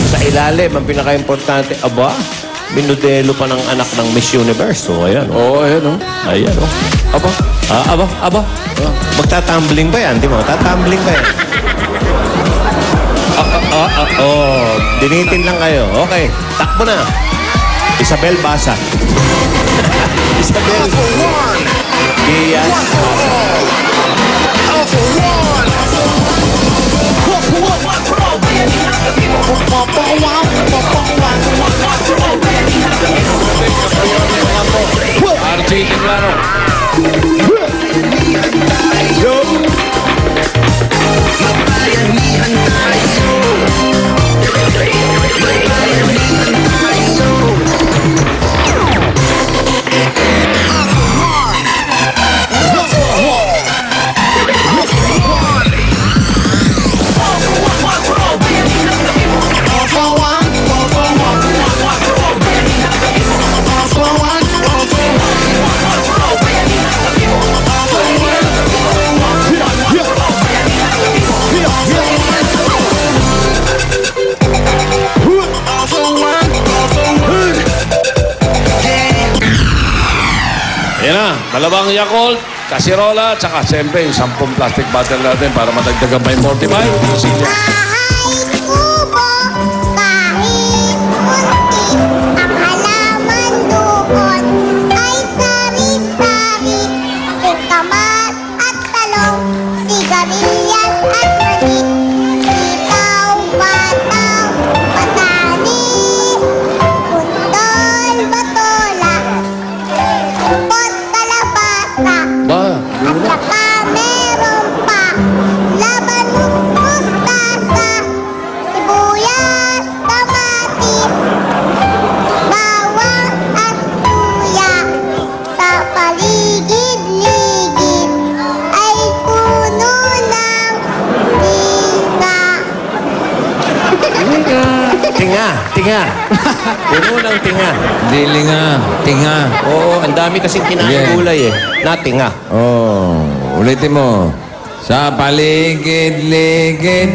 Sa ilalim, ang pinaka-importante, aba, minodelo pa ng anak ng Miss Universe. O, ayan. Oo, ayan, o. Ayan, o. Aba, aba. Magtatumbling ba yan? Di mo, tatumbling ba yan? Dinitin lang kayo. Okay, takbo na. Isabel Basa. Isabel Diaz RJ Tiglano. Yan na, dalawang Yakult, kasirola, tsaka siyempre yung 10 plastic bottle natin para madagdagan pa yung 45. Silya. Kahit kubo, kahit munti, ang halaman doon ay sari-sari. Singkamas at talong, sigarilyas at mani, sitaw, bataw, patani, pundol, batola, pot, kalabasa. Ba, At saka meron pa labanos, mustasa, sibuyas, kamatis, bawang at luya. Sa paligid-ligid ay puno ng tinga. Tinga. Puno ng tinga. Dili nga. Tinga. Oo, ang dami kasing kinain Yeah. gulay eh. Na tinga. Oh, ulitin mo. Sa paligid-ligid.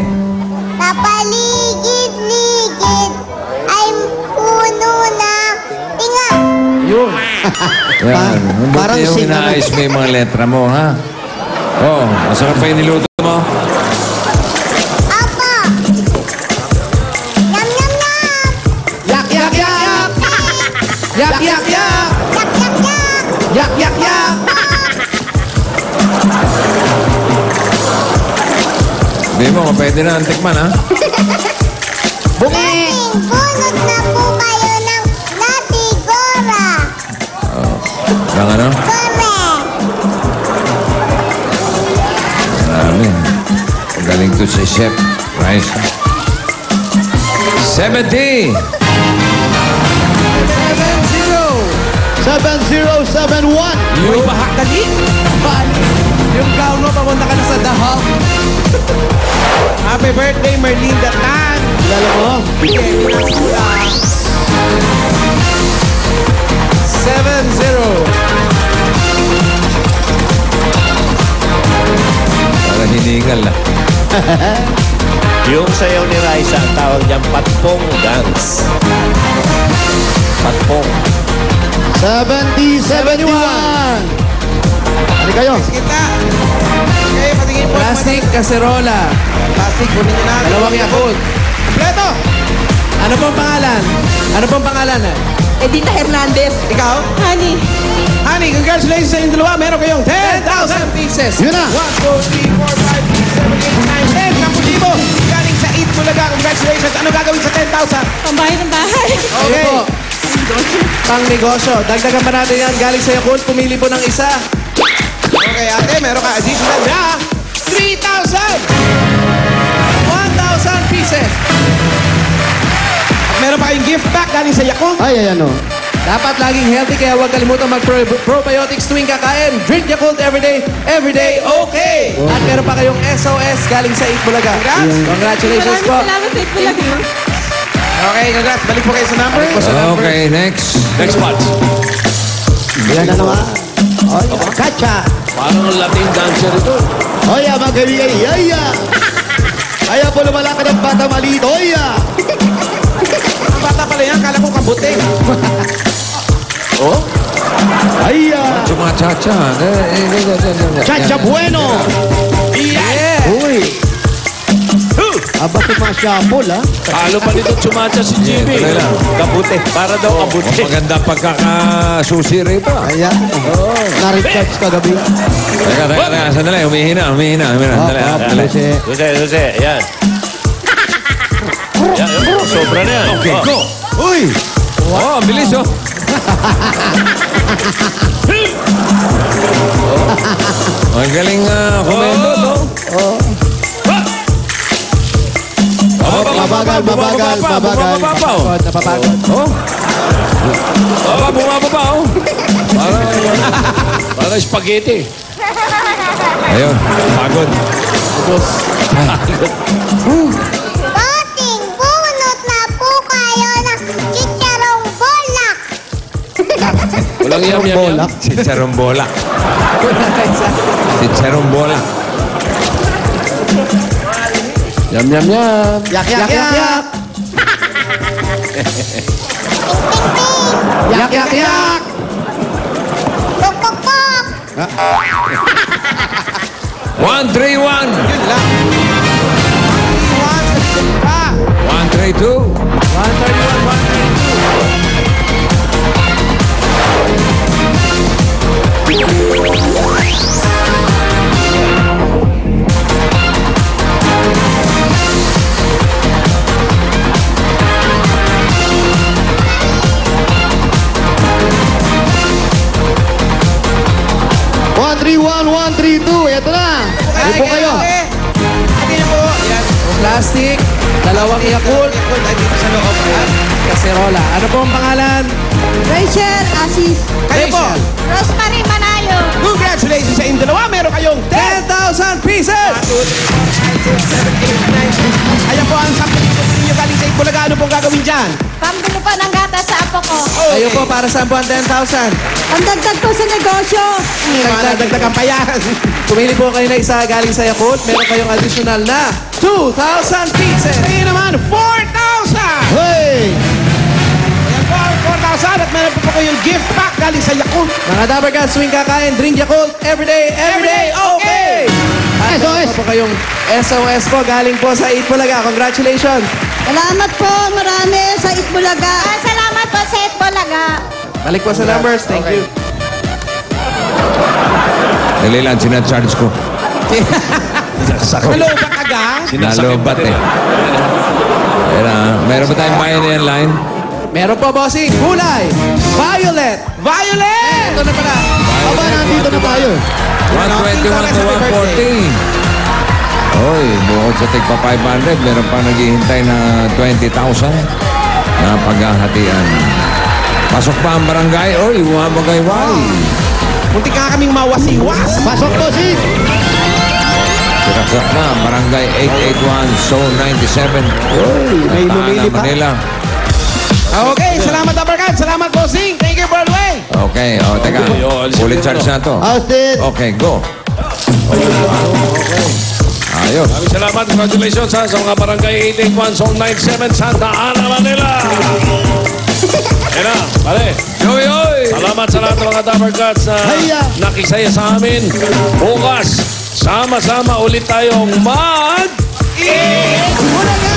Sa paligid-ligid ay puno ng tinga. yun. Yan. Parang Buti yung sing- inaayos mo yung mga letra mo, ha? Oh, masarap pa yung niluto mo. Apa! Yum, yum, yum! Yak, yak, yak! Yak, yak, yak! Yak, yak, yak! Yak, yak, yak! Sabi mo, pwede na ang tikman, ha? Bungi! Bunot na po kayo ng natigora. Lang ano? Correct. Marami. Galing to si Chef. Right? 70! 7071! Yung bahak dali. Yung gown mo, papunta ka na sa dahog. Happy birthday, Merlin Datan! Lalo mo? 7-0. Para hiningal, ha? Yung sayaw ni Raisa, ang tawag dyan, patpong dance. Patpong. 7071! Ano kayo? Kita. Okay, patingin po. Plastic kaserola. Plastic, kunin nyo na. Dalawang Yakult. Kompleto! Ano pong pangalan? Ano pong pangalan? Edita Hernandez. Ikaw? Honey. Honey, congratulations sa inyong dalawa. Meron kayong 10,000 pieces. Yun na. 1, 2, 3, 4, 5, 6, 7, 8, 9, 10. 10,000. Galing sa Eat Bulaga. Congratulations. Ano gagawin sa 10,000? Pambahay ng bahay. Okay. po. Pang negosyo. Dagdagan pa natin yan. Galing sa Yakult. Pumili po ng isa. Okay, ate, meron ka additional na 3,000! 1,000 pieces! At meron pa kayong gift pack galing sa Yakult. Ay, ayan o. Dapat laging healthy kaya huwag kalimutan mag-probiotics tuwing kakain. Drink Yakult everyday okay! At meron pa kayong SOS galing sa Eat Bulaga. Congratulations po. Salamat sa Itbulaga. Okay, congrats. Balik po kayo sa number. Okay, next. Next match. Yan na naman. Oy, kacha. Parang ang Latin dancer ito. Oy, mga kaibigan. Yaya. Kaya po lumalakad ang bata maliit. Oy, Chacha. Chacha Bueno. Yeah! Uy. Aba sumasyapol, ha? Talo pa nito chumacha si Jimmy. Tuloy lang. Kabute. Para daw kabute. Maganda pagkakasusi rito. Ayan. Na-recharge kagabi. Teka. Sandali. Humihina. Sandali. Jose, yan. Yan, sobra na yan. Okay, Oh. go. Uy! Oh, ang bilis, oh. Ang galing komendo, no? Mabagal. Napapagod. Oh. Bumababa, oh. Para spaghetti. Ayun, pagod. Bossing, bunot na po kayo ng chicharong bolak. Walang yam. Chicharong bola. Chicharong bola. Yam. Yak. Yak. Pok. 1-3-1. Yun lang. 1-3-2. 1-3-1, 1-3-2. Ito na. Upo kayo. Akin na po. Yan. Plastic. Dalawang Yakult. Ay, dito sa loob. At kaserola. Ano po ang pangalan? Rachel Asis. Kayo po. Rachel. Rosemary Manayo. Congratulations sa inyong dalawa. Meron kayong 10,000 pieces! 10. Ayan po ang 10,000 ninyo galing sa Itbulaga. Ano pong gagawin dyan? Pambili po ng gatas sa apo ko. Kayo po, para saan po ang 10,000? Ang dagdag po sa negosyo. Dagdagan pa yan. Pumili po kayo na isa galing sa Yakult. Meron kayong additional na 2,000 pieces! Kayo naman, 4,000! Hey! Ayan po ang 4,000 at meron po kayong gift pack galing sa Yakult. Mga Dabber Cats, tuwing kakain, drink Yakult. Everyday okay! At meron pa po kayong SOS po galing po sa Itbulaga. Congratulations! Salamat po, marami sa Itbulaga. Salamat po sa Itbulaga. Balik po sa numbers. Thank you. Dali lang, sinacharge ko. Nalobat aga. Nalobat eh. Meron ba tayong bayan line? Meron po, bossing. Kulay. Violet. Violet! Ito na pala. Aba, nandito na tayo. 121 to 140. Oy, bukod sa tigpa 500, meron pa naghihintay na 20,000 na paghahatian. Pasok pa ang barangay. Oy, wamagayway. Munti ka kaming mawasiwas. Pasok po, Sid. Sirasak na, barangay 881, Zone 97. Uy, may Santa Ana, lumilipad. Manila. Okay, salamat Abarkan. Salamat, Bossing. Thank you, Broadway. Okay, teka. Ulit charge na to. Austin. Okay, go. Ayos. Maraming salamat. Congratulations sa mga barangay 881, Zone 97, Santa Ana, Manila. Yan na, pare. Salamat sa lahat ng mga Dabber Cats na Hiya. nakisaya sa amin. Bukas, sama-sama ulit tayong mag... Bulaga!